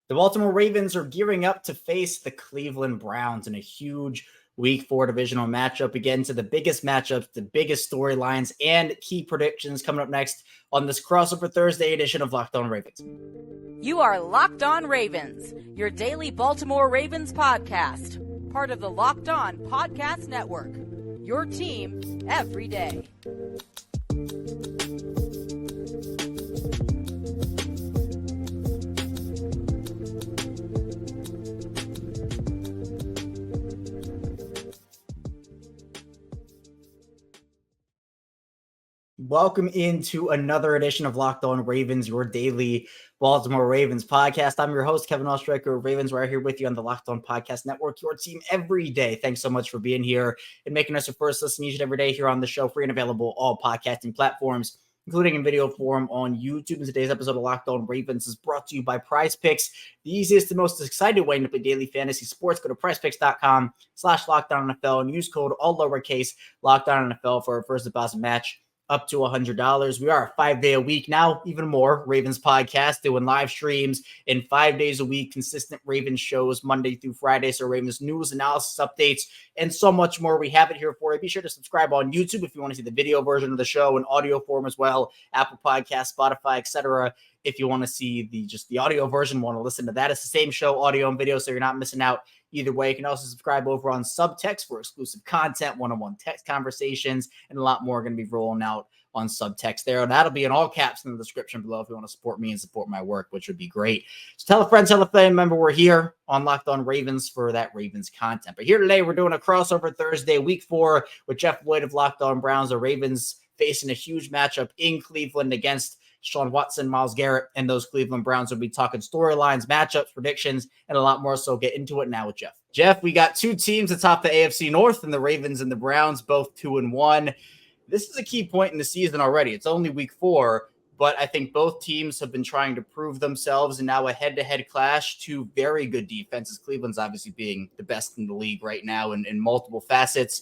The Baltimore Ravens are gearing up to face the Cleveland Browns in a huge Week 4 divisional matchup. Again, to the biggest matchups, the biggest storylines, and key predictions coming up next on this crossover Thursday edition of Locked On Ravens. You are Locked On Ravens, your daily Baltimore Ravens podcast, part of the Locked On Podcast Network, your team every day. Welcome into another edition of Locked On Ravens, your daily Baltimore Ravens podcast. I'm your host, Kevin Ostreicher of Ravens. We're here with you on the Locked On Podcast Network, your team every day. Thanks so much for being here and making us your first listen each and every day here on the show, free and available all podcasting platforms, including in video form on YouTube. And today's episode of Locked On Ravens is brought to you by PrizePicks, the easiest and most exciting way to play daily fantasy sports. Go to prizepicks.com/LockedOnNFL and use code all lowercase LockedOnNFL for our first deposit match up to $100. We are a 5-day-a-week now, even more Ravens podcast, doing live streams in 5 days a week, consistent Ravens shows Monday through Friday. So Ravens news, analysis, updates, and so much more. We have it here for you. Be sure to subscribe on YouTube if you want to see the video version of the show in audio form as well, Apple Podcasts, Spotify, etc. If you want to see the audio version, want to listen to that, it's the same show, audio and video, so you're not missing out either way. You can also subscribe over on Subtext for exclusive content, one-on-one text conversations, and a lot more are going to be rolling out on Subtext there. And that'll be in all caps in the description below if you want to support me and support my work, which would be great. So tell a friend, tell a family member we're here on Locked On Ravens for that Ravens content. But here today, we're doing a crossover Thursday, Week 4, with Jeff Lloyd of Locked On Browns. The Ravens facing a huge matchup in Cleveland against Sean Watson, Myles Garrett, and those Cleveland Browns. Will be talking storylines, matchups, predictions, and a lot more. So get into it now with Jeff. Jeff, we got two teams atop the AFC North, and the Ravens and the Browns, both 2-1. This is a key point in the season already. It's only Week 4, but I think both teams have been trying to prove themselves, and now a head-to-head clash. Two very good defenses. Cleveland's obviously being the best in the league right now in multiple facets.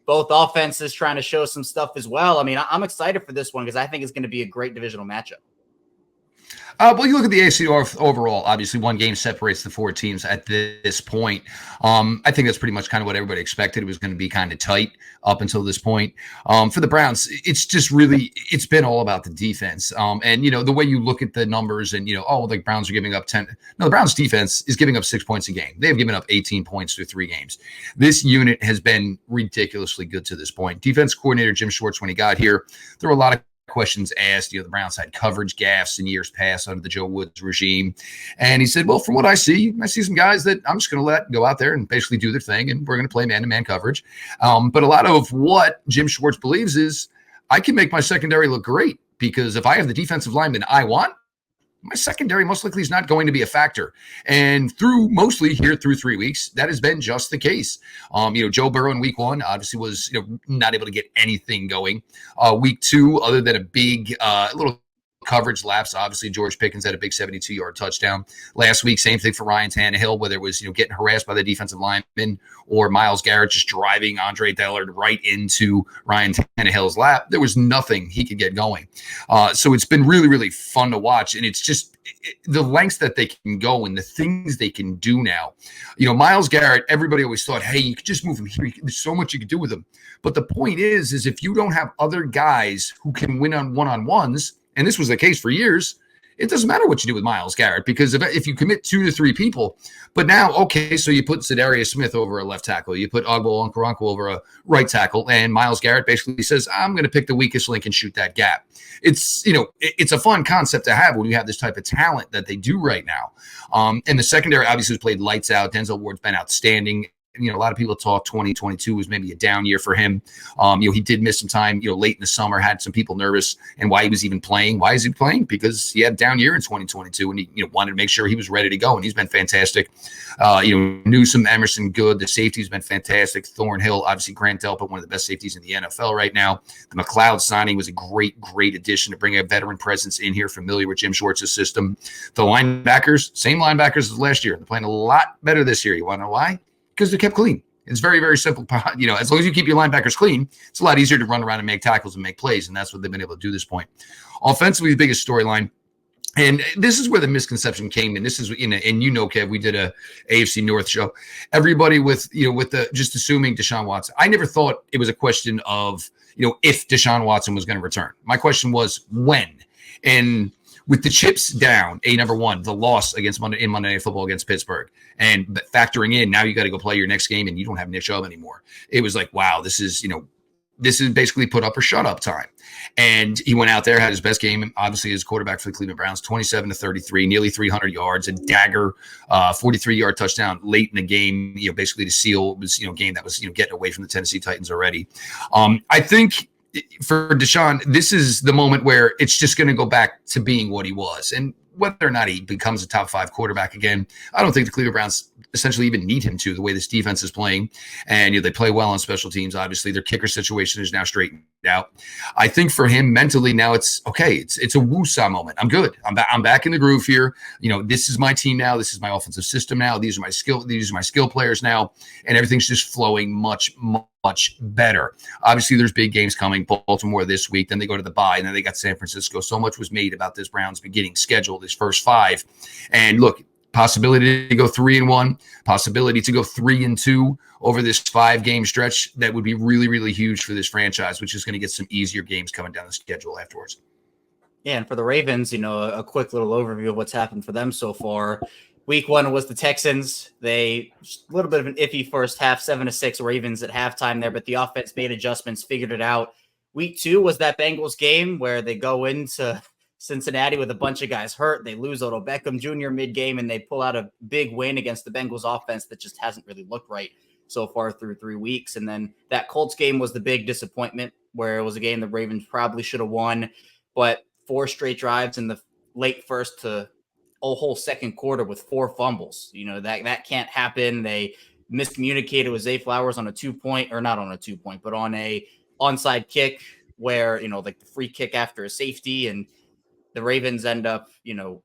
Both offenses trying to show some stuff as well. I mean, I'm excited for this one because I think it's going to be a great divisional matchup. Well, you look at the AFC North overall, obviously one game separates the four teams at this point. I think that's pretty much kind of what everybody expected. It was going to be kind of tight up until this point. For the Browns, it's just really, it's been all about the defense. And, the way you look at the numbers and, the Browns are giving up 10. No, the Browns defense is giving up 6 points a game. They've given up 18 points through 3 games. This unit has been ridiculously good to this point. Defense coordinator Jim Schwartz, when he got here, there were a lot of questions asked. The Browns had coverage gaffes in years past under the Joe Woods regime. And he said, well, from what I see some guys that I'm just going to let go out there and basically do their thing, and we're going to play man-to-man coverage. But a lot of what Jim Schwartz believes is I can make my secondary look great, because if I have the defensive lineman I want, my secondary most likely is not going to be a factor. And through 3 weeks, that has been just the case. Joe Burrow in Week 1 obviously was not able to get anything going. Week 2, other than a big little coverage lapse, obviously George Pickens had a big 72-yard touchdown. Last week, same thing for Ryan Tannehill, whether it was getting harassed by the defensive lineman or Myles Garrett just driving Andre Dillard right into Ryan Tannehill's lap. There was nothing he could get going. So it's been really, really fun to watch, and it's just the lengths that they can go and the things they can do now. Myles Garrett, everybody always thought, hey, you could just move him here. There's so much you could do with him. But the point is if you don't have other guys who can win on one-on-ones, and this was the case for years, it doesn't matter what you do with Myles Garrett, because if you commit 2 to 3 people, but now, okay, so you put Zadarius Smith over a left tackle, you put Ogbo Okoronkwo over a right tackle, and Myles Garrett basically says, I'm going to pick the weakest link and shoot that gap. It's, it's a fun concept to have when you have this type of talent that they do right now. And the secondary obviously has played lights out. Denzel Ward's been outstanding. A lot of people talk 2022 was maybe a down year for him. He did miss some time, late in the summer, had some people nervous, and why he was even playing. Why is he playing? Because he had a down year in 2022, and he wanted to make sure he was ready to go, and he's been fantastic. Newsome, Emerson, good. The safety's been fantastic. Thornhill, obviously Grant Delpit, one of the best safeties in the NFL right now. The McLeod signing was a great addition to bring a veteran presence in here, familiar with Jim Schwartz's system. The linebackers, same linebackers as last year. They're playing a lot better this year. You want to know why? Because they're kept clean. It's very, very simple. As long as you keep your linebackers clean, it's a lot easier to run around and make tackles and make plays, and that's what they've been able to do this point. Offensively, the biggest storyline, And this is where the misconception came in. This is, and Kev, we did a AFC North show. Everybody with the just assuming Deshaun Watson. I never thought it was a question of, if Deshaun Watson was going to return. My question was when. And with the chips down, number one, the loss against Monday Night Football against Pittsburgh, and factoring in now you got to go play your next game and you don't have Nick Chubb anymore. It was like, wow, this is basically put up or shut up time. And he went out there, had his best game, obviously as quarterback for the Cleveland Browns, 27-33, nearly 300 yards, a dagger, 43-yard touchdown late in the game, basically to seal this, game that was, getting away from the Tennessee Titans already. I think for Deshaun, this is the moment where it's just going to go back to being what he was. And whether or not he becomes a top 5 quarterback again, I don't think the Cleveland Browns essentially even need him to, the way this defense is playing. And they play well on special teams. Obviously, their kicker situation is now straightened out. I think for him mentally now it's okay. It's a woosah moment. I'm good. I'm back in the groove here. This is my team now. This is my offensive system now. These are my skill players now, and everything's just flowing much better. Obviously, there's big games coming. Baltimore this week, then they go to the bye, and then they got San Francisco. So much was made about this Browns beginning schedule, this first 5. And look, possibility to go 3-1, possibility to go 3-2 over this 5-game stretch. That would be really, really huge for this franchise, which is going to get some easier games coming down the schedule afterwards. Yeah, and for the Ravens, a quick little overview of what's happened for them so far. Week 1 was the Texans. They a little bit of an iffy first half, 7-6 Ravens at halftime there, but the offense made adjustments, figured it out. Week 2 was that Bengals game where they go into Cincinnati with a bunch of guys hurt. They lose Odell Beckham Jr. mid-game, and they pull out a big win against the Bengals offense that just hasn't really looked right so far through 3 weeks. And then that Colts game was the big disappointment, where it was a game the Ravens probably should have won, but 4 straight drives in the late first to a whole second quarter with 4 fumbles. That can't happen. They miscommunicated with Zay Flowers on a 2-point, or not on a 2-point, but on a onside kick where, like the free kick after a safety, and the Ravens end up,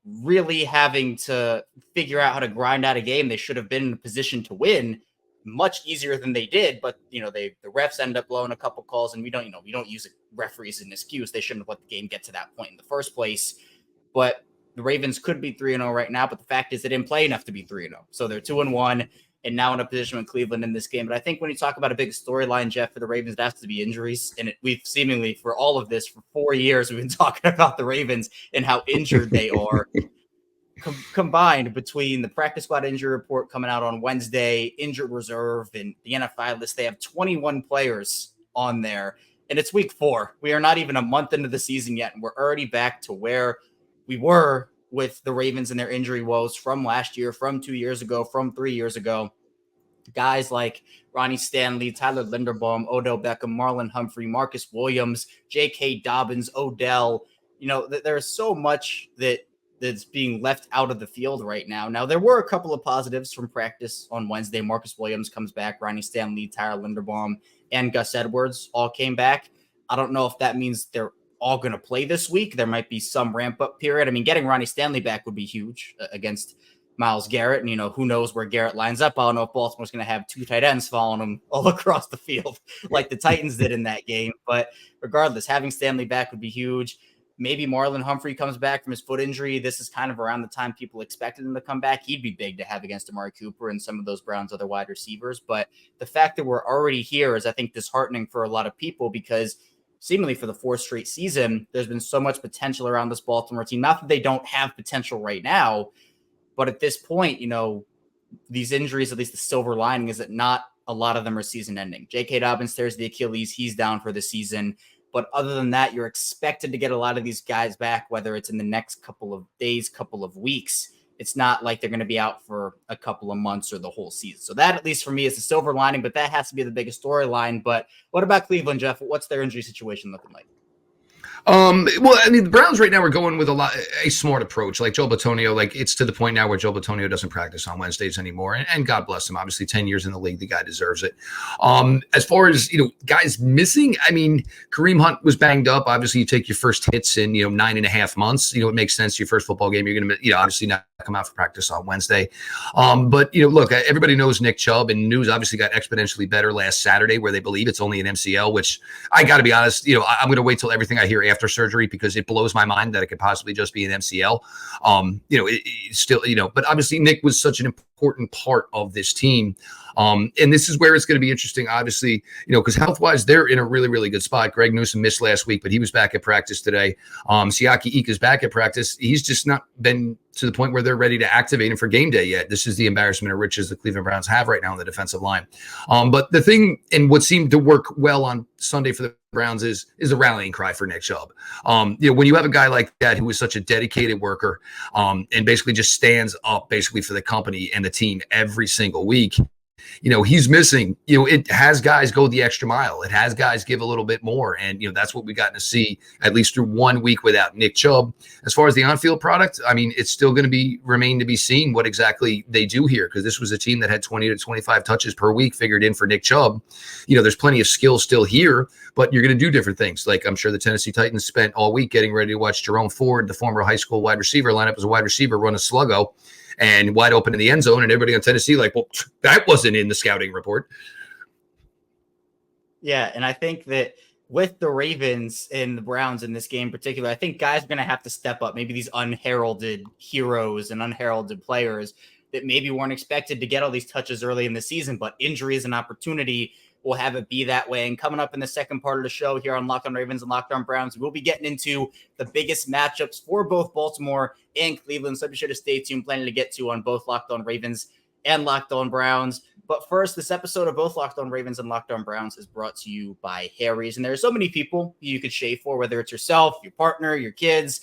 really having to figure out how to grind out a game. They should have been in a position to win much easier than they did, but the refs end up blowing a couple calls, and we don't use referees as an excuse. They shouldn't have let the game get to that point in the first place. But the Ravens could be 3-0 right now, but the fact is they didn't play enough to be 3-0. So they're 2-1 and now in a position with Cleveland in this game. But I think when you talk about a big storyline, Jeff, for the Ravens, it has to be injuries. And we've seemingly, for all of this, for 4 years, we've been talking about the Ravens and how injured they are. Combined between the practice squad injury report coming out on Wednesday, injured reserve, and the NFI list, they have 21 players on there. And it's week 4. We are not even a month into the season yet, and we're already back to where we were with the Ravens and their injury woes from last year, from 2 years ago, from 3 years ago. Guys like Ronnie Stanley, Tyler Linderbaum, Odell Beckham, Marlon Humphrey, Marcus Williams, J.K. Dobbins, Odell. There's so much that's being left out of the field right now. Now, there were a couple of positives from practice on Wednesday. Marcus Williams comes back, Ronnie Stanley, Tyler Linderbaum, and Gus Edwards all came back. I don't know if that means they're all going to play this week. There might be some ramp-up period. I mean, getting Ronnie Stanley back would be huge against Myles Garrett. And, who knows where Garrett lines up. I don't know if Baltimore's going to have 2 tight ends following him all across the field like the Titans did in that game. But regardless, having Stanley back would be huge. Maybe Marlon Humphrey comes back from his foot injury. This is kind of around the time people expected him to come back. He'd be big to have against Amari Cooper and some of those Browns' other wide receivers. But the fact that we're already here is, I think, disheartening for a lot of people, because seemingly for the 4th straight season, there's been so much potential around this Baltimore team. Not that they don't have potential right now, but at this point, these injuries, at least the silver lining is that not a lot of them are season ending. J.K. Dobbins tears the Achilles. He's down for the season. But other than that, you're expected to get a lot of these guys back, whether it's in the next couple of days, couple of weeks. It's not like they're going to be out for a couple of months or the whole season. So that, at least for me, is the silver lining, but that has to be the biggest storyline. But what about Cleveland, Jeff? What's their injury situation looking like? Well, I mean, the Browns right now are going with a smart approach. Like Joe Bitonio, it's to the point now where Joe Bitonio doesn't practice on Wednesdays anymore. And God bless him. Obviously, 10 years in the league, the guy deserves it. As far as, guys missing, I mean, Kareem Hunt was banged up. Obviously, you take your first hits in, 9.5 months. It makes sense. Your first football game, you're going to, obviously not come out for practice on Wednesday. But, look, everybody knows Nick Chubb, and news obviously got exponentially better last Saturday, where they believe it's only an MCL, which I got to be honest, I'm going to wait till everything I hear after surgery, because it blows my mind that it could possibly just be an MCL. It's still, but obviously Nick was such an important part of this team. And this is where it's going to be interesting, obviously, because health-wise, they're in a really, really good spot. Greg Newsome missed last week, but he was back at practice today. Siaki Ika's back at practice. He's just not been to the point where they're ready to activate him for game day yet. This is the embarrassment of riches the Cleveland Browns have right now on the defensive line. But the thing, and what seemed to work well on Sunday for the Browns is a rallying cry for Nick Chubb. When you have a guy like that who is such a dedicated worker, and basically just stands up basically for the company and the team every single week, he's missing, it has guys go the extra mile. It has guys give a little bit more. And, that's what we've gotten to see at least through 1 week without Nick Chubb. As far as the on-field product, I mean, it's still going to remain to be seen what exactly they do here, because this was a team that had 20 to 25 touches per week figured in for Nick Chubb. There's plenty of skill still here, but you're going to do different things. Like I'm sure the Tennessee Titans spent all week getting ready to watch Jerome Ford, the former high school wide receiver, line up as a wide receiver, run a sluggo and wide open in the end zone, and everybody on Tennessee like, well, that wasn't in the scouting report. Yeah, and I think that with the Ravens and the Browns in this game in particular, I think guys are going to have to step up. Maybe these unheralded heroes and unheralded players that maybe weren't expected to get all these touches early in the season, but injury is an opportunity. We'll have it be that way. And coming up in the second part of the show here on Locked On Ravens and Locked On Browns, we'll be getting into the biggest matchups for both Baltimore and Cleveland. So be sure to stay tuned. Plenty to get to on both Locked On Ravens and Locked On Browns. But first, this episode of both Locked On Ravens and Locked On Browns is brought to you by Harry's. And there are so many people you could shave for, whether it's yourself, your partner, your kids.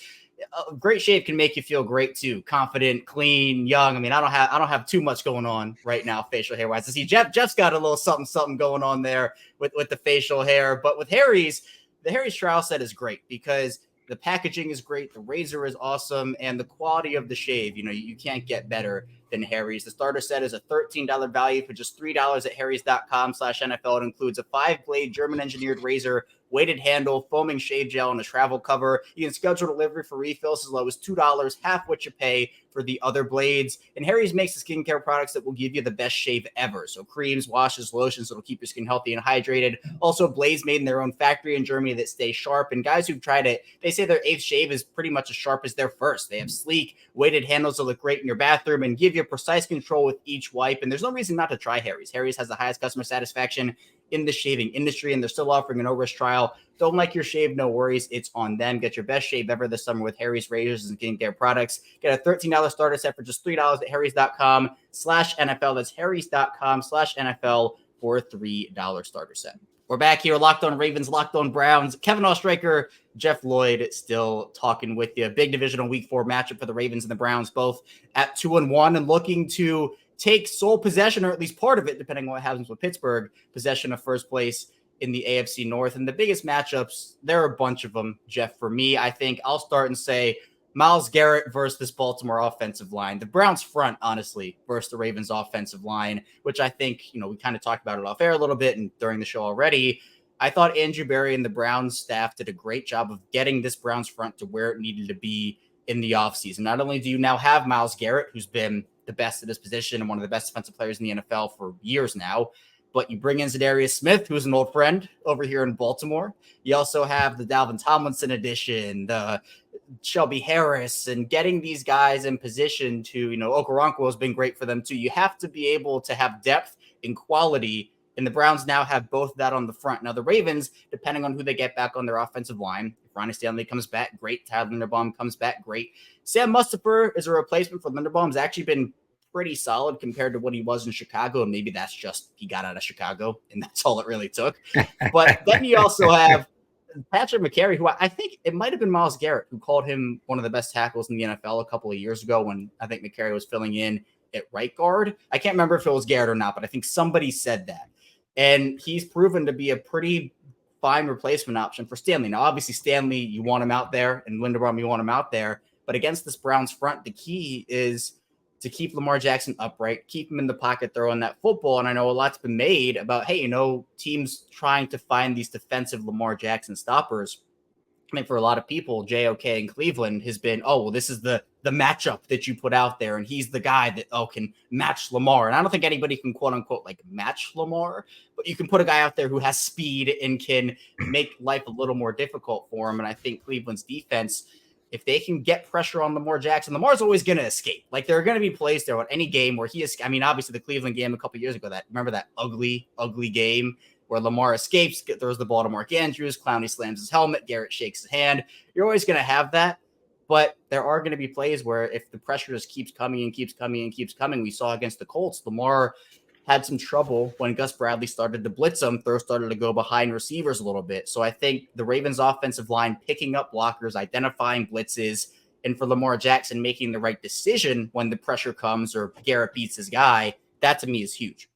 A great shave can make you feel great too, confident, clean, young. I mean, I don't have too much going on right now, facial hair wise. I see Jeff's got a little something going on there with the facial hair. But with Harry's, the Harry's trial set is great because the packaging is great, the razor is awesome, and the quality of the shave, you can't get better than Harry's. The starter set is a $13 value for just $3 at harrys.com/NFL. It includes a 5-blade German-engineered razor, weighted handle, foaming shave gel, and a travel cover. You can schedule delivery for refills as low as $2, half what you pay for the other blades. And Harry's makes the skincare products that will give you the best shave ever. So creams, washes, lotions that'll keep your skin healthy and hydrated. Also blades made in their own factory in Germany that stay sharp. And guys who've tried it, they say their 8th shave is pretty much as sharp as their first. They have sleek, weighted handles that look great in your bathroom and give you precise control with each wipe. And there's no reason not to try Harry's. Harry's has the highest customer satisfaction in the shaving industry, and they're still offering a no-risk trial. Don't like your shave? No worries. It's on them. Get your best shave ever this summer with Harry's razors and skincare products. Get a $13 starter set for just $3 at harrys.com/NFL. That's harrys.com/NFL for a $3 starter set. We're back here, Locked On Ravens, Locked On Browns. Kevin Oestreicher, Jeff Lloyd still talking with you. Big divisional week 4 matchup for the Ravens and the Browns, both at 2-1 and looking to take sole possession, or at least part of it, depending on what happens with Pittsburgh, possession of first place in the AFC North. And the biggest matchups, there are a bunch of them, Jeff. For me, I think I'll start and say Myles Garrett versus this Baltimore offensive line. The Browns front, honestly, versus the Ravens offensive line, which I think, we kind of talked about it off air a little bit and during the show already. I thought Andrew Berry and the Browns staff did a great job of getting this Browns front to where it needed to be in the offseason. Not only do you now have Myles Garrett, who's been the best at his position and one of the best defensive players in the NFL for years now, but you bring in Zadarius Smith, who's an old friend over here in Baltimore. You also have the Dalvin Tomlinson edition, the Shelby Harris, and getting these guys in position to, Okoronkwo has been great for them too. You have to be able to have depth and quality, and the Browns now have both that on the front. Now the Ravens, depending on who they get back on their offensive line, if Ronnie Stanley comes back, great. Tyler Linderbaum comes back, great. Sam Mustipher is a replacement for Linderbaum. He's actually been pretty solid compared to what he was in Chicago. And maybe that's just he got out of Chicago and that's all it really took. But then you also have Patrick McCary, who I think it might have been Myles Garrett who called him one of the best tackles in the NFL a couple of years ago when I think McCary was filling in at right guard. I can't remember if it was Garrett or not, but I think somebody said that. And he's proven to be a pretty fine replacement option for Stanley. Now, obviously, Stanley, you want him out there, and Linderbaum, you want him out there. But against this Browns front, the key is to keep Lamar Jackson upright, keep him in the pocket throwing that football. And I know a lot's been made about, hey, teams trying to find these defensive Lamar Jackson stoppers. I mean, for a lot of people, JOK in Cleveland has been, this is the the matchup that you put out there, and he's the guy that can match Lamar. And I don't think anybody can quote unquote like match Lamar, but you can put a guy out there who has speed and can make life a little more difficult for him. And I think Cleveland's defense, if they can get pressure on Lamar Jackson, Lamar's always going to escape. Like, there are going to be plays there on any game where he is. I mean, obviously the Cleveland game a couple years ago, remember that ugly game where Lamar escapes, throws the ball to Mark Andrews, Clowney slams his helmet, Garrett shakes his hand. You're always going to have that. But there are going to be plays where if the pressure just keeps coming and keeps coming and keeps coming, we saw against the Colts, Lamar had some trouble when Gus Bradley started to blitz him. Throw started to go behind receivers a little bit. So I think the Ravens offensive line picking up blockers, identifying blitzes, and for Lamar Jackson making the right decision when the pressure comes or Garrett beats his guy, that to me is huge.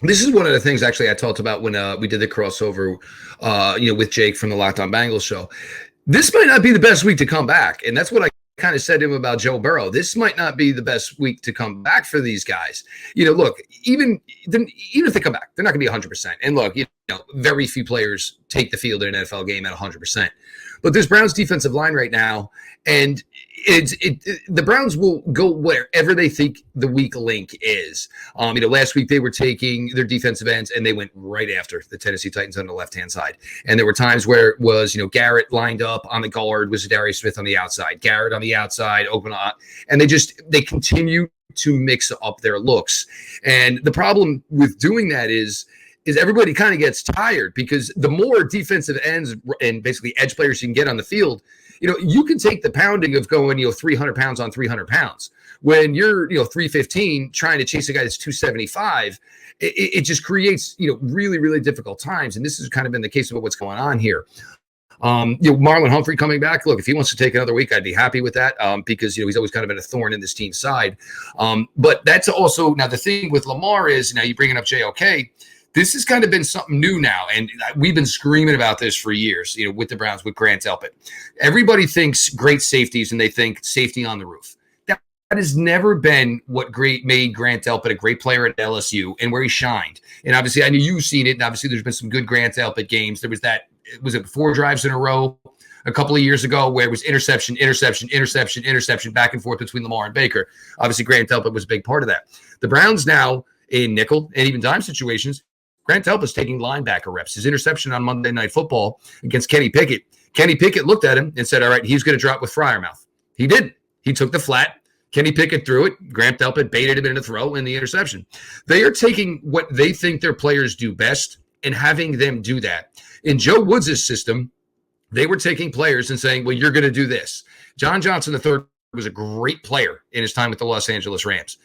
This is one of the things actually I talked about when we did the crossover, with Jake from the Locked On Bengals show. This might not be the best week to come back. And that's what I kind of said to him about Joe Burrow. This might not be the best week to come back for these guys. Look, even if they come back, they're not going to be 100%. And look, very few players take the field in an NFL game at 100%. But this Browns defensive line right now, and the Browns will go wherever they think the weak link is. Last week they were taking their defensive ends and they went right after the Tennessee Titans on the left-hand side. And there were times where it was, Garrett lined up on the guard, was Darius Smith on the outside, Garrett on the outside, open up. And they continue to mix up their looks. And the problem with doing that is everybody kind of gets tired, because the more defensive ends and basically edge players you can get on the field, you can take the pounding of going, 300 pounds on 300 pounds. When you're, 315 trying to chase a guy that's 275, it just creates, really, really difficult times. And this has kind of been the case of what's going on here. Marlon Humphrey coming back. Look, if he wants to take another week, I'd be happy with that, because he's always kind of been a thorn in this team's side. But that's also, now the thing with Lamar is, now you're bringing up JOK. This has kind of been something new now, and we've been screaming about this for years, with the Browns, with Grant Delpit. Everybody thinks great safeties, and they think safety on the roof. That has never been what made Grant Delpit a great player at LSU and where he shined. And obviously, I know you've seen it, and obviously there's been some good Grant Delpit games. There was it 4 drives in a row a couple of years ago where it was interception, back and forth between Lamar and Baker. Obviously, Grant Delpit was a big part of that. The Browns now, in nickel and even dime situations, Grant Delpit's taking linebacker reps. His interception on Monday Night Football against Kenny Pickett. Kenny Pickett looked at him and said, all right, he's going to drop with Freiermuth. He did. He took the flat. Kenny Pickett threw it. Grant Delpit baited him in the throw and the interception. They are taking what they think their players do best and having them do that. In Joe Woods' system, they were taking players and saying, well, you're going to do this. John Johnson III was a great player in his time with the Los Angeles Rams.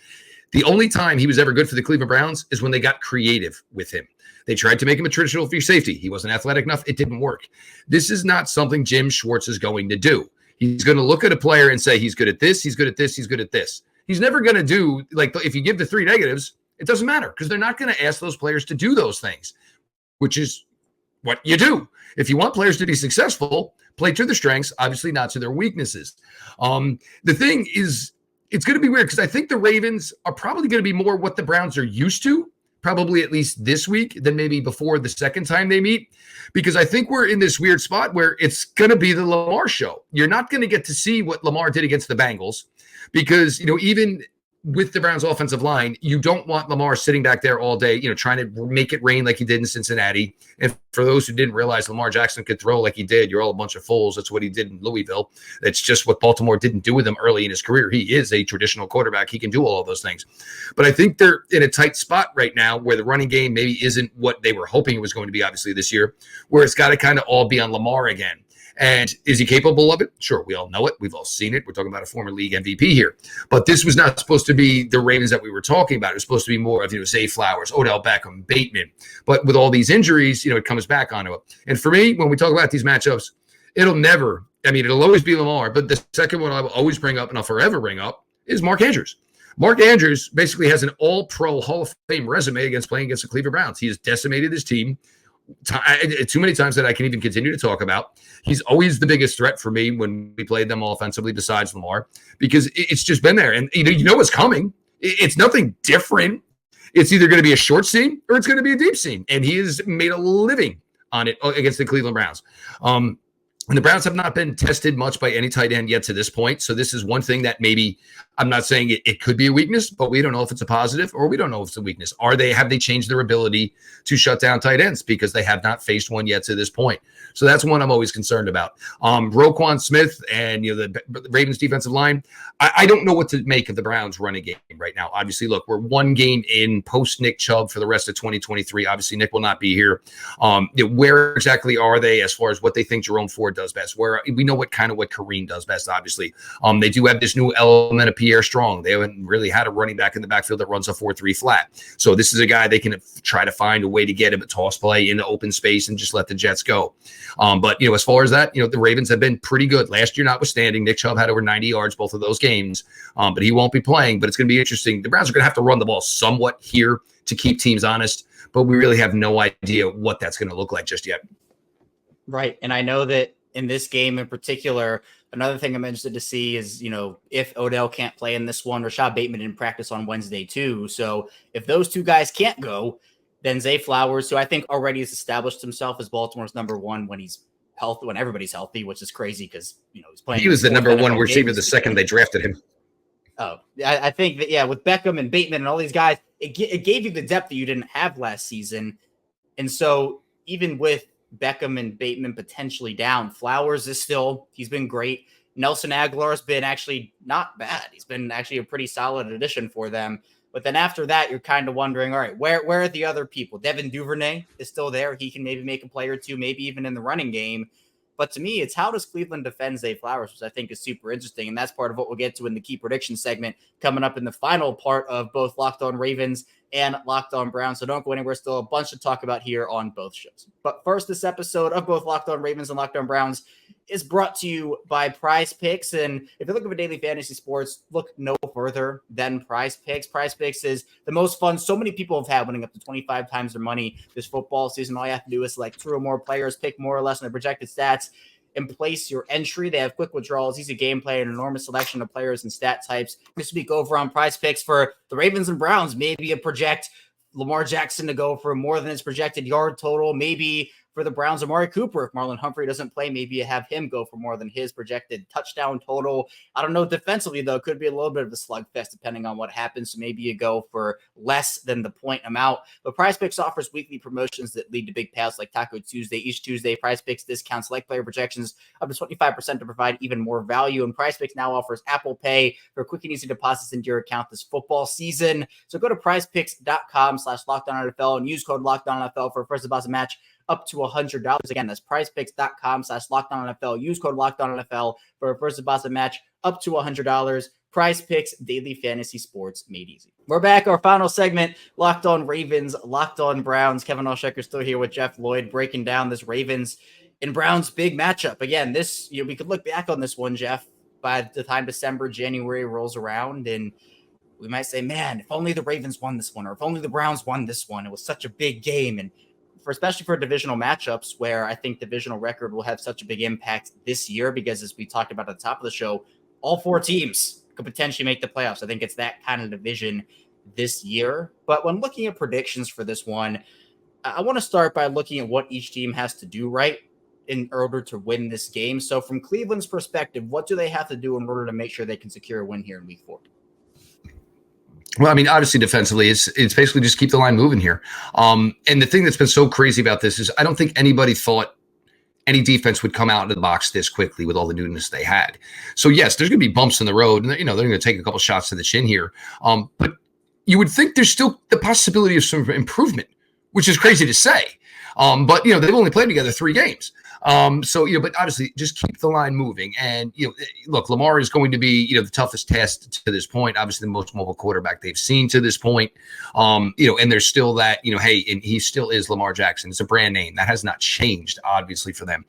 The only time he was ever good for the Cleveland Browns is when they got creative with him. They tried to make him a traditional free safety. He wasn't athletic enough. It didn't work. This is not something Jim Schwartz is going to do. He's going to look at a player and say, he's good at this, he's good at this, he's good at this. He's never going to do, like, if you give the 3 negatives, it doesn't matter, because they're not going to ask those players to do those things, which is what you do. If you want players to be successful, play to their strengths, obviously not to their weaknesses. The thing is, it's going to be weird, because I think the Ravens are probably going to be more what the Browns are used to, probably at least this week, than maybe before the second time they meet, because I think we're in this weird spot where it's going to be the Lamar show. You're not going to get to see what Lamar did against the Bengals, because, even with the Browns offensive line, you don't want Lamar sitting back there all day, trying to make it rain like he did in Cincinnati. And for those who didn't realize Lamar Jackson could throw like he did, you're all a bunch of fools. That's what he did in Louisville. That's just what Baltimore didn't do with him early in his career. He is a traditional quarterback. He can do all of those things. But I think they're in a tight spot right now where the running game maybe isn't what they were hoping it was going to be, obviously, this year, where it's got to kind of all be on Lamar again. And is he capable of it? Sure, we all know it. We've all seen it. We're talking about a former league MVP here. But this was not supposed to be the Ravens that we were talking about. It was supposed to be more of, Zay Flowers, Odell Beckham, Bateman. But with all these injuries, it comes back onto it. And for me, when we talk about these matchups, it'll always be Lamar. But the second one I will always bring up, and I'll forever bring up, is Mark Andrews. Mark Andrews basically has an all-pro Hall of Fame resume playing against the Cleveland Browns. He has decimated his team too many times that I can even continue to talk about. He's always the biggest threat for me when we played them all offensively besides Lamar, because it's just been there. And you know what's coming. It's nothing different. It's either going to be a short seam or it's going to be a deep seam. And he has made a living on it against the Cleveland Browns. And the Browns have not been tested much by any tight end yet to this point. So this is one thing that maybe I'm not saying it could be a weakness, but we don't know if it's a positive or we don't know if it's a weakness. Have they changed their ability to shut down tight ends because they have not faced one yet to this point? So that's one I'm always concerned about. Roquan Smith and the Ravens defensive line. I don't know what to make of the Browns running game right now. Obviously, look, we're one game in post Nick Chubb for the rest of 2023. Obviously, Nick will not be here. Where exactly are they as far as what they think Jerome Ford does best? Where we know what Kareem does best, obviously. They do have this new element of Pierre Strong. They haven't really had a running back in the backfield that runs a 4-3 flat. So this is a guy they can try to find a way to get him a toss play into open space and just let the Jets go. But as far as that, the Ravens have been pretty good. Last year notwithstanding, Nick Chubb had over 90 yards both of those games, but he won't be playing. But it's going to be interesting. The Browns are going to have to run the ball somewhat here to keep teams honest, but we really have no idea what that's going to look like just yet. Right. And I know that in this game in particular, another thing I'm interested to see is, if Odell can't play in this one, Rashad Bateman didn't practice on Wednesday too. So if those two guys can't go, then Zay Flowers, who I think already has established himself as Baltimore's number one when he's healthy, when everybody's healthy, which is crazy because, he's playing. He was the number one receiver the second they drafted him. Oh, I think that, with Beckham and Bateman and all these guys, it gave you the depth that you didn't have last season. And so even with Beckham and Bateman potentially down, Flowers he's been great. Nelson Aguilar's been actually not bad. He's been actually a pretty solid addition for them. But then after that, you're kind of wondering, all right, where are the other people? Devin Duvernay is still there. He can maybe make a play or two, maybe even in the running game. But to me, it's how does Cleveland defend Zay Flowers, which I think is super interesting. And that's part of what we'll get to in the key prediction segment coming up in the final part of both Locked On Ravens and Locked On Browns. So don't go anywhere. Still a bunch to talk about here on both shows. But first, this episode of both Locked On Ravens and Locked On Browns is brought to you by PrizePicks. And if you're looking for daily fantasy sports, look no further than PrizePicks. PrizePicks is the most fun so many people have had, winning up to 25 times their money this football season. All you have to do is select 2 or more players, pick more or less on the projected stats, and place your entry. They have quick withdrawals, easy gameplay, an enormous selection of players and stat types. This week over on PrizePicks for the Ravens and Browns, maybe a project Lamar Jackson to go for more than his projected yard total, maybe for the Browns, Amari Cooper. If Marlon Humphrey doesn't play, maybe you have him go for more than his projected touchdown total. I don't know. Defensively, though, it could be a little bit of a slugfest depending on what happens. So maybe you go for less than the point amount. But PrizePicks offers weekly promotions that lead to big payouts like Taco Tuesday. Each Tuesday, PrizePicks discounts like player projections up to 25% to provide even more value. And PrizePicks now offers Apple Pay for quick and easy deposits into your account this football season. So go to prizepicks.com/LockedOnNFL and use code LockedOnNFL for a first deposit match up to $100. Again, that's prizepicks.com/LockedOnNFL. Use code LockedOnNFL for a first deposit match up to $100. PrizePicks, daily fantasy sports made easy. We're back. Our final segment, Locked On Ravens, Locked On Browns. Kevin Allshecker still here with Jeff Lloyd, breaking down this Ravens and Browns big matchup. Again, this, we could look back on this one, Jeff, by the time December, January rolls around, and we might say, man, if only the Ravens won this one, or if only the Browns won this one. It was such a big game. And especially for divisional matchups, where I think divisional record will have such a big impact this year, because as we talked about at the top of the show, all 4 teams could potentially make the playoffs. I think it's that kind of division this year. But when looking at predictions for this one, I want to start by looking at what each team has to do right in order to win this game. So from Cleveland's perspective, what do they have to do in order to make sure they can secure a win here in week 4? Well, I mean, obviously defensively, it's basically just keep the line moving here. And the thing that's been so crazy about this is I don't think anybody thought any defense would come out of the box this quickly with all the newness they had. So yes, there's going to be bumps in the road, and they're going to take a couple shots to the chin here. But you would think there's still the possibility of some improvement, which is crazy to say. But they've only played together 3 games. But obviously just keep the line moving. And, look, Lamar is going to be, the toughest test to this point, obviously the most mobile quarterback they've seen to this point. And there's still that, hey, and he still is Lamar Jackson. It's a brand name that has not changed, obviously, for them.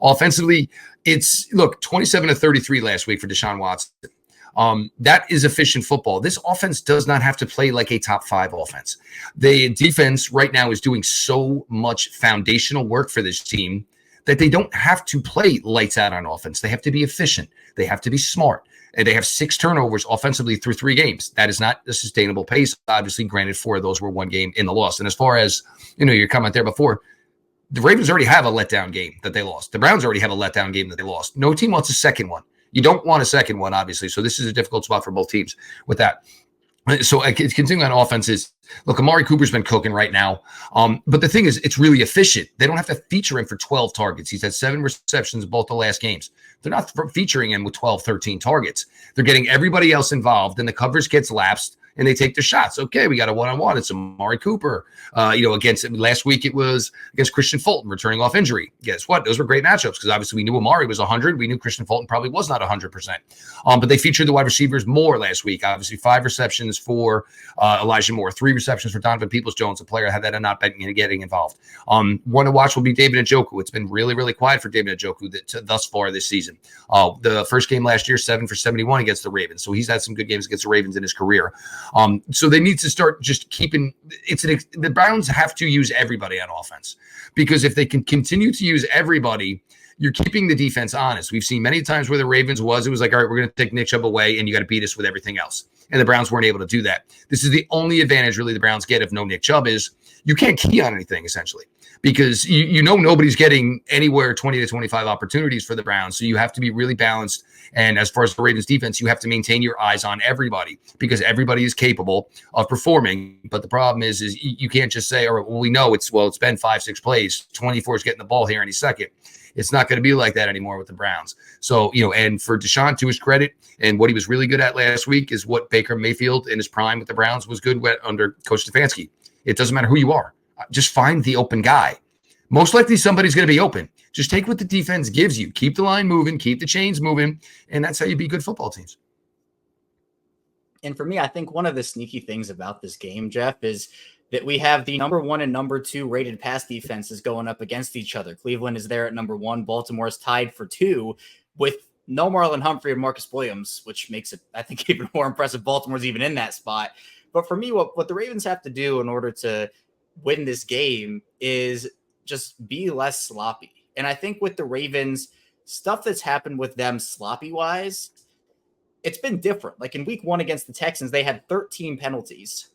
Offensively, it's 27-33 last week for Deshaun Watson. That is efficient football. This offense does not have to play like a top 5 offense. The defense right now is doing so much foundational work for this team that they don't have to play lights out on offense. They have to be efficient. They have to be smart. And they have 6 turnovers offensively through 3 games. That is not a sustainable pace. Obviously, granted, 4 of those were 1 game in the loss. And as far as, your comment there before, The Ravens already have a letdown game that they lost. The Browns already have a letdown game that they lost. No team wants a second one. You don't want a second one, obviously. So this is a difficult spot for both teams with that. So continuing on offenses, look, Amari Cooper's been cooking right now. But the thing is, it's really efficient. They don't have to feature him for 12 targets. He's had 7 receptions both the last games. They're not featuring him with 12, 13 targets. They're getting everybody else involved, and the coverage gets lapsed, and they take the shots. Okay, we got a one-on-one. It's Amari Cooper. Against last week it was against Christian Fulton returning off injury. Guess what? Those were great matchups because obviously we knew Amari was 100. We knew Christian Fulton probably was not 100%. But they featured the wide receivers more last week. Obviously 5 receptions for Elijah Moore, 3 receptions for Donovan Peoples-Jones, a player that had not been getting involved. One to watch will be David Njoku. It's been really, really quiet for David Njoku thus far this season. The first game last year, 7 for 71 against the Ravens. So he's had some good games against the Ravens in his career. So they need to start just keeping the Browns have to use everybody on offense, because if they can continue to use everybody, you're keeping the defense honest. We've seen many times where the Ravens it was like, all right, we're going to take Nick Chubb away and you got to beat us with everything else. And the Browns weren't able to do that. This is the only advantage really the Browns get if no Nick Chubb is you can't key on anything essentially, because you know nobody's getting anywhere 20 to 25 opportunities for the Browns. So you have to be really balanced. And as far as the Ravens defense, you have to maintain your eyes on everybody because everybody is capable of performing. But the problem is you can't just say, or we know it's been 5-6 plays, 24 is getting the ball here any second. It's not going to be like that anymore with the Browns. So, and for Deshaun, to his credit, and what he was really good at last week is what Baker Mayfield in his prime with the Browns was good with under Coach Stefanski. It doesn't matter who you are. Just find the open guy. Most likely somebody's going to be open. Just take what the defense gives you. Keep the line moving, keep the chains moving, and that's how you beat good football teams. And for me, I think one of the sneaky things about this game, Jeff, is that we have the number 1 and number 2 rated pass defenses going up against each other. Cleveland is there at number 1. Baltimore is tied for 2 with no Marlon Humphrey and Marcus Williams, which makes it, I think, even more impressive. Baltimore's even in that spot. But for me, what the Ravens have to do in order to win this game is just be less sloppy. And I think with the Ravens, stuff that's happened with them sloppy-wise, it's been different. Like in week 1 against the Texans, they had 13 penalties.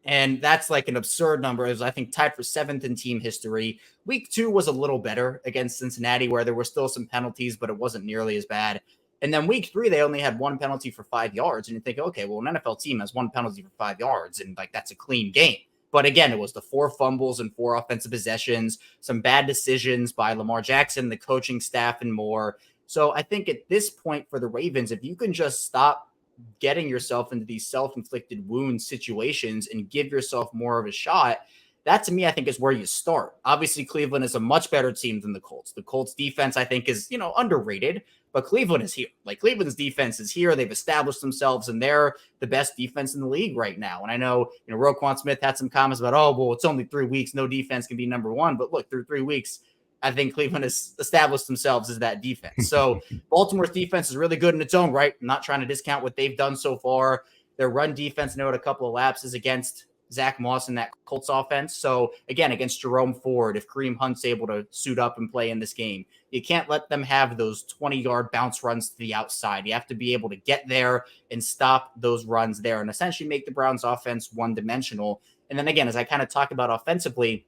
And that's like an absurd number. It was, I think, tied for 7th in team history. Week 2 was a little better against Cincinnati, where there were still some penalties, but it wasn't nearly as bad. And then week 3, they only had 1 penalty for 5 yards. And you think, okay, well, an NFL team has 1 penalty for 5 yards, and like that's a clean game. But again, it was the 4 fumbles and 4 offensive possessions, some bad decisions by Lamar Jackson, the coaching staff, and more. So I think at this point for the Ravens, if you can just stop getting yourself into these self-inflicted wound situations and give yourself more of a shot, that to me, I think is where you start. Obviously, Cleveland is a much better team than the Colts. The Colts defense, I think, is, underrated, but Cleveland is here. Like Cleveland's defense is here. They've established themselves and they're the best defense in the league right now. And I know, Roquan Smith had some comments about, it's only 3 weeks. No defense can be number 1. But look, through 3 weeks, I think Cleveland has established themselves as that defense. So Baltimore's defense is really good in its own right. I'm not trying to discount what they've done so far. Their run defense noted a couple of lapses against Zach Moss in that Colts offense. So again, against Jerome Ford, if Kareem Hunt's able to suit up and play in this game, you can't let them have those 20-yard bounce runs to the outside. You have to be able to get there and stop those runs there and essentially make the Browns offense one-dimensional. And then again, as I kind of talk about offensively,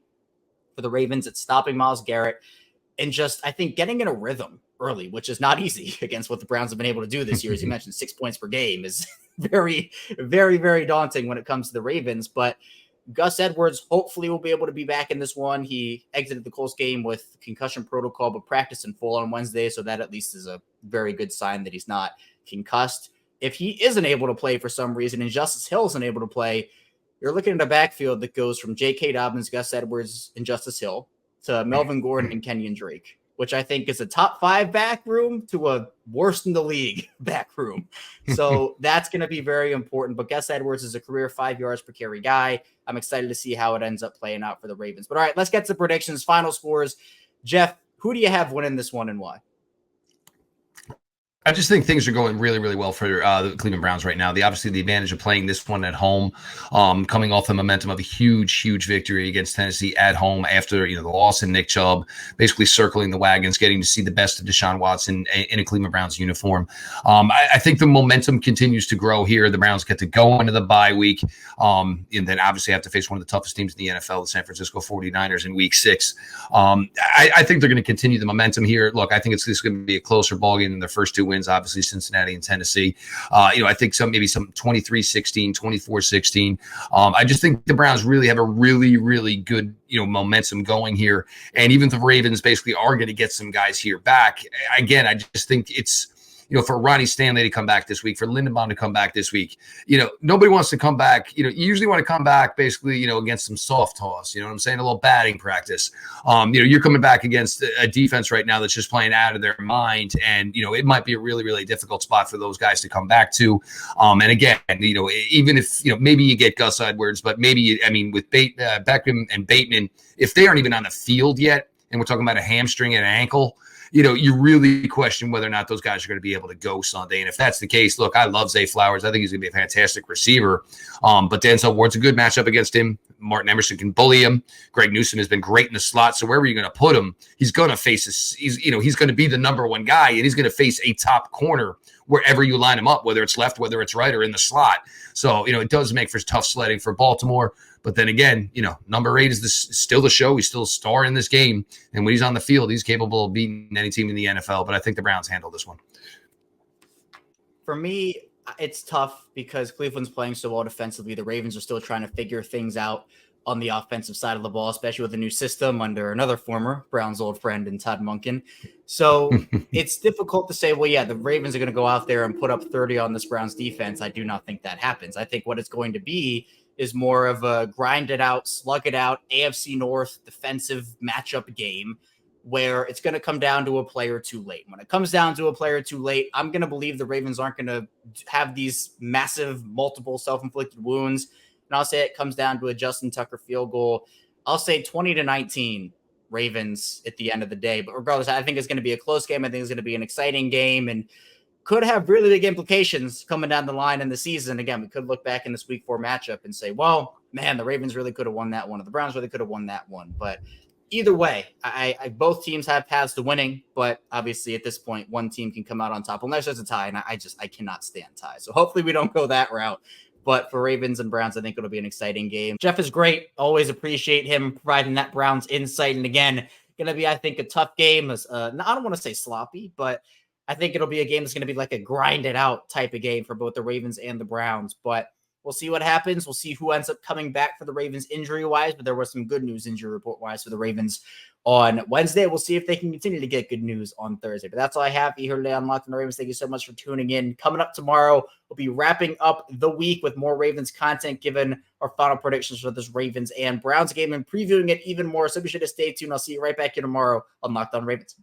for the Ravens, it's stopping Myles Garrett and just, I think, getting in a rhythm early, which is not easy against what the Browns have been able to do this year. As you mentioned, 6 points per game is very, very, very daunting when it comes to the Ravens. But Gus Edwards hopefully will be able to be back in this one. He exited the Colts game with concussion protocol, but practiced in full on Wednesday. So that at least is a very good sign that he's not concussed. If he isn't able to play for some reason and Justice Hill isn't able to play, you're looking at a backfield that goes from J.K. Dobbins, Gus Edwards, and Justice Hill to Melvin Gordon and Kenyon Drake, which I think is a top 5 back room to a worst in the league back room. So that's going to be very important. But Gus Edwards is a career 5 yards per carry guy. I'm excited to see how it ends up playing out for the Ravens. But all right, let's get to predictions, final scores. Jeff, who do you have winning this one and why? I just think things are going really, really well for the Cleveland Browns right now. Obviously the advantage of playing this one at home, coming off the momentum of a huge victory against Tennessee at home after the loss in Nick Chubb, basically circling the wagons, getting to see the best of Deshaun Watson in a Cleveland Browns uniform. I think the momentum continues to grow here. The Browns get to go into the bye week, and then obviously have to face one of the toughest teams in the NFL, the San Francisco 49ers, in Week 6. I think they're going to continue the momentum here. Look, I think it's going to be a closer ball game than their first two wins. Obviously Cincinnati and Tennessee. I think maybe some 23-16, 24-16. I just think the Browns really have a really good, momentum going here. And even the Ravens basically are going to get some guys here back. Again, I just think it's, for Ronnie Stanley to come back this week, for Lindenbaum to come back this week, nobody wants to come back. You usually want to come back basically, against some soft toss, you know what I'm saying? A little batting practice. You're coming back against a defense right now that's just playing out of their mind. And, it might be a really difficult spot for those guys to come back to. And again, even if, maybe you get Gus Edwards, but maybe, with Beckham and Bateman, if they aren't even on the field yet, and we're talking about a hamstring and an ankle, you really question whether or not those guys are going to be able to go Sunday. And if that's the case, look, I love Zay Flowers. I think he's going to be a fantastic receiver. But Denzel Ward's a good matchup against him. Martin Emerson can bully him. Greg Newsome has been great in the slot. So wherever you're going to put him, he's going to face he's going to be the number one guy, and he's going to face a top corner wherever you line him up, whether it's left, whether it's right, or in the slot. So, it does make for tough sledding for Baltimore. But then again, number 8 is still the show. He's still a star in this game. And when he's on the field, he's capable of beating any team in the NFL. But I think the Browns handle this one. For me, it's tough because Cleveland's playing so well defensively. The Ravens are still trying to figure things out on the offensive side of the ball, especially with a new system under another former Browns old friend in Todd Monken. So it's difficult to say, well, yeah, the Ravens are going to go out there and put up 30 on this Browns defense. I do not think that happens. I think what it's going to be is more of a grind it out, slug it out, AFC North defensive matchup game where it's going to come down to a player too late. When it comes down to a player too late, I'm going to believe the Ravens aren't going to have these massive, multiple self-inflicted wounds. And I'll say it comes down to a Justin Tucker field goal. I'll say 20-19 Ravens at the end of the day. But regardless, I think it's going to be a close game. I think it's going to be an exciting game and could have really big implications coming down the line in the season. Again, we could look back in this Week 4 matchup and say, well, man, the Ravens really could have won that one, or the Browns really could have won that one. But either way, I both teams have paths to winning, but obviously at this point, one team can come out on top unless there's a tie, and I cannot stand ties. So hopefully we don't go that route. But for Ravens and Browns, I think it'll be an exciting game. Jeff is great. Always appreciate him providing that Browns insight. And again, going to be, I think, a tough game. I don't want to say sloppy, but I think it'll be a game that's going to be like a grind it out type of game for both the Ravens and the Browns. But we'll see what happens. We'll see who ends up coming back for the Ravens injury-wise. But there was some good news injury report-wise for the Ravens on Wednesday. We'll see if they can continue to get good news on Thursday. But that's all I have here today on Locked on the Ravens. Thank you so much for tuning in. Coming up tomorrow, we'll be wrapping up the week with more Ravens content, given our final predictions for this Ravens and Browns game and previewing it even more. So be sure to stay tuned. I'll see you right back here tomorrow on Locked on Ravens.